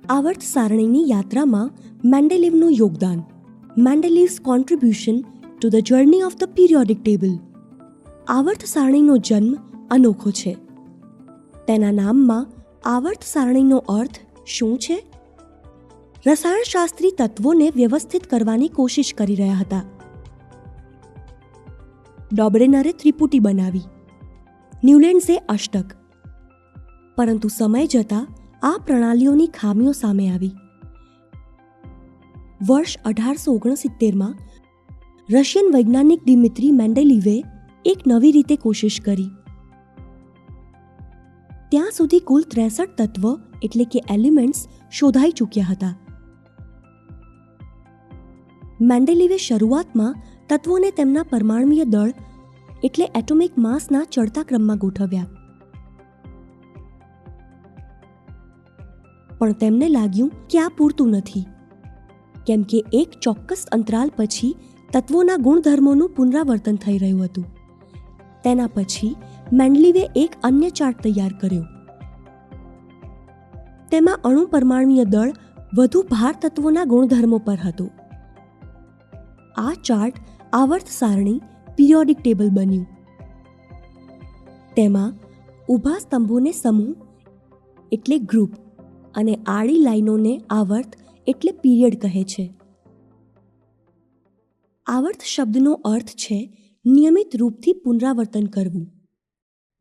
આવર્ત સારણીની યાત્રામાં મેન્ડેલિવનું યોગદાન. Mendeleev's contribution to the journey of the periodic table. આવર્ત સારણીનો જન્મ અનોખો છે. તેના નામમાં આવર્ત સારણીનો અર્થ શું છે? રસાયણશાસ્ત્રી તત્વોને વ્યવસ્થિત કરવાની કોશિશ કરી રહ્યા હતા. ડોબરેનરે ત્રિપુટી બનાવી, ન્યુલેન્ડ્સે અષ્ટક. પરંતુ સમય જતાં આ પ્રણાલીઓની ખામીઓ સામે આવી. વર્ષ 1869માં રશિયન વૈજ્ઞાનિક ડિમિત્રી મેન્ડેલિવે એક નવી રીતે કોશિશ કરી. ત્યાં સુધી કુલ 63 તત્વ એટલે કે એલિમેન્ટ્સ શોધાઈ ચૂક્યા હતા. મેન્ડેલિવે શરૂઆતમાં તત્વોને તેમના પરમાણુય દળ એટલે એટોમિક માસના ચડતા ક્રમમાં ગોઠવ્યા. પણ તેમને લાગ્યું કે આ પૂરતું નથી, કેમ કે એક ચોક્કસ અંતરાલ પછી તત્વોના ગુણધર્મોનું પુનરાવર્તન થઈ રહ્યું હતું. તેના પછી મેન્ડેલિવે એક અન્ય ચાર્ટ તૈયાર કર્યો. તેમાં અણુ પરમાણુય દળ વધુ ભાર તત્વોના ગુણધર્મો પર હતો. આ ચાર્ટ આવર્ત સારણી પીરિયોડિક ટેબલ બન્યું. તેમાં ઊભા સ્તંભોને સમૂહ એટલે ગ્રુપ અને આડી લાઈનોને આવર્ત એટલે પીરિયડ કહે છે. આવર્ત શબ્દનો અર્થ છે નિયમિત રૂપથી પુનરાવર્તન કરવું.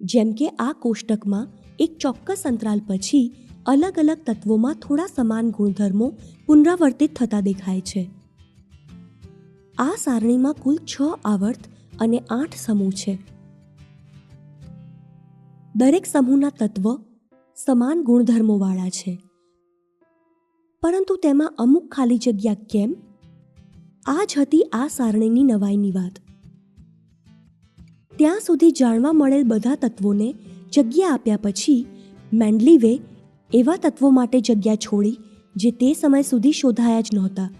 જેમ કે આ કોષ્ટકમાં એક ચોક્કસ અંતરાલ પછી અલગ અલગ તત્વોમાં થોડા સમાન ગુણધર્મો પુનરાવર્તિત થતા દેખાય છે. આ સારણીમાં કુલ 6 આવર્ત અને 8 સમૂહ છે. દરેક સમૂહના તત્વ સમાન ગુણધર્મોવાળા છે. પરંતુ તેમાં અમુક ખાલી જગ્યા કેમ? આ જ હતી આ સારણીની નવાઈની વાત. ત્યાં સુધી જાણવા મળેલ બધા તત્વોને જગ્યા આપ્યા પછી મેન્ડેલિવે એવા તત્વો માટે જગ્યા છોડી જે તે સમય સુધી શોધાયા જ નહોતા.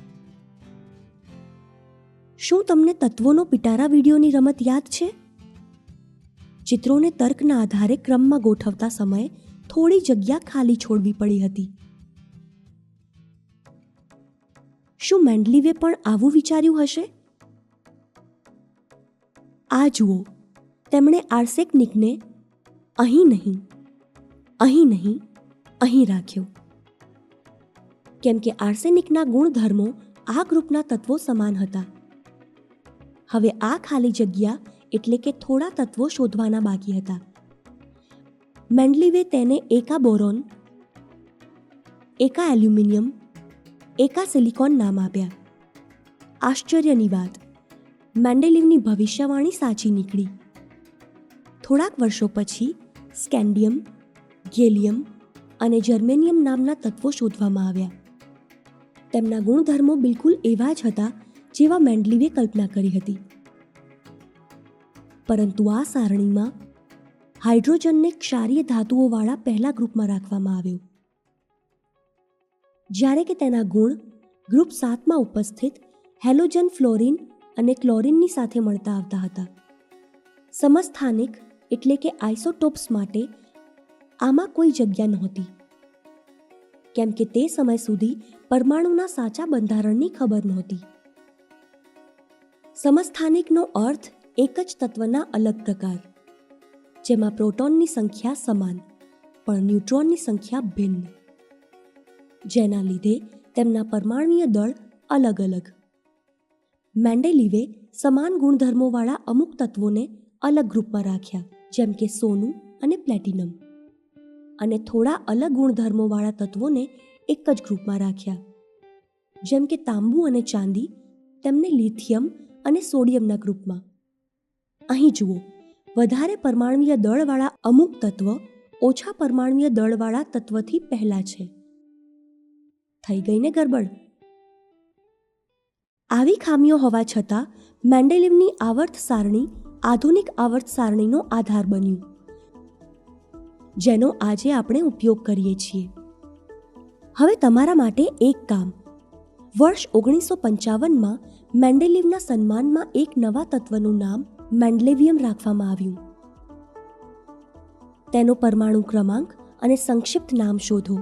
શું તમને તત્વોનો પિટારા વિડીયોની રમત યાદ છે? ચિત્રોને તર્કના આધારે ક્રમમાં ગોઠવતા સમયે થોડી જગ્યા ખાલી છોડવી પડી હતી. શું મેન્ડેલિવે પણ આવું વિચાર્યું હશે? આ જુઓ, તેમણે આર્સેનિકને અહીં નહીં, અહીં નહીં, અહીં રાખ્યો. કેમ કે આર્સેનિકના ગુણધર્મો આ ગ્રુપના તત્વો સમાન હતા. હવે આ ખાલી જગ્યા એટલે કે થોડા તત્વો શોધવાના બાકી હતા. મેન્ડેલિવે તેને એકા બોરોન, એકા એલ્યુમિનિયમ, એકા સિલિકોન નામ આપ્યા. આશ્ચર્યની વાત, મેન્ડેલિવની ભવિષ્યવાણી સાચી નીકળી. થોડાક વર્ષો પછી સ્કેન્ડિયમ, ગેલિયમ અને જર્મેનિયમ નામના તત્વો શોધવામાં આવ્યા. તેમના ગુણધર્મો બિલકુલ એવા જ હતા જેવા મેન્ડેલિવે કલ્પના કરી હતી. પરંતુ આ સારણીમાં હાઇડ્રોજનને ક્ષારીય ધાતુઓવાળા પહેલા ગ્રુપમાં રાખવામાં આવ્યો, જ્યારે કે તેના ગુણ ગ્રુપ 7માં ઉપસ્થિત હેલોજન, ફ્લોરિન અને ક્લોરિનની સાથે મળતા આવતા હતા. સમસ્થાનિક એટલે કે આઇસોટોપ્સ માટે આમાં કોઈ જગ્યા નહોતી, કેમ કે તે સમય સુધી પરમાણુના સાચા બંધારણની ખબર નહોતી. સમસ્થાનિકનો અર્થ એક જ તત્વના અલગ પ્રકાર, જેમાં પ્રોટોનની સંખ્યા સમાન પણ ન્યુટ્રોનની સંખ્યા ભિન્ન, જેના લીધે તેમના પરમાણુય દળ અલગ અલગ. મેન્ડેલિવે સમાન ગુણધર્મોવાળા અમુક તત્વોને અલગ ગ્રુપમાં રાખ્યા, જેમ કે સોનું અને પ્લેટિનમ, અને થોડા અલગ ગુણધર્મોવાળા તત્વોને એક જ ગ્રુપમાં રાખ્યા, જેમ કે તાંબુ અને ચાંદી તેમને લિથિયમ અને સોડિયમના ગ્રુપમાં. અહીં જુઓ, વધારે પરમાણુય દળવાળા અમુક તત્વ ઓછા પરમાણુય દળવાળા તત્વથી પહેલા છે. થઈ ગઈ ને ગરબડ? આવી ખામીઓ હોવા છતાં મેન્ડેલિવની આવર્ત સારણી આધુનિક આવર્ત સારણીનો આધાર બન્યું, જેનો આજે આપણે ઉપયોગ કરીએ છીએ. હવે તમારા માટે એક કામ. વર્ષ 1955માં મેન્ડેલિવના સન્માનમાં એક નવા તત્વનું નામ મેન્ડેલિવિયમ રાખવામાં આવ્યું. તેનો પરમાણુ ક્રમાંક અને સંક્ષિપ્ત નામ શોધો.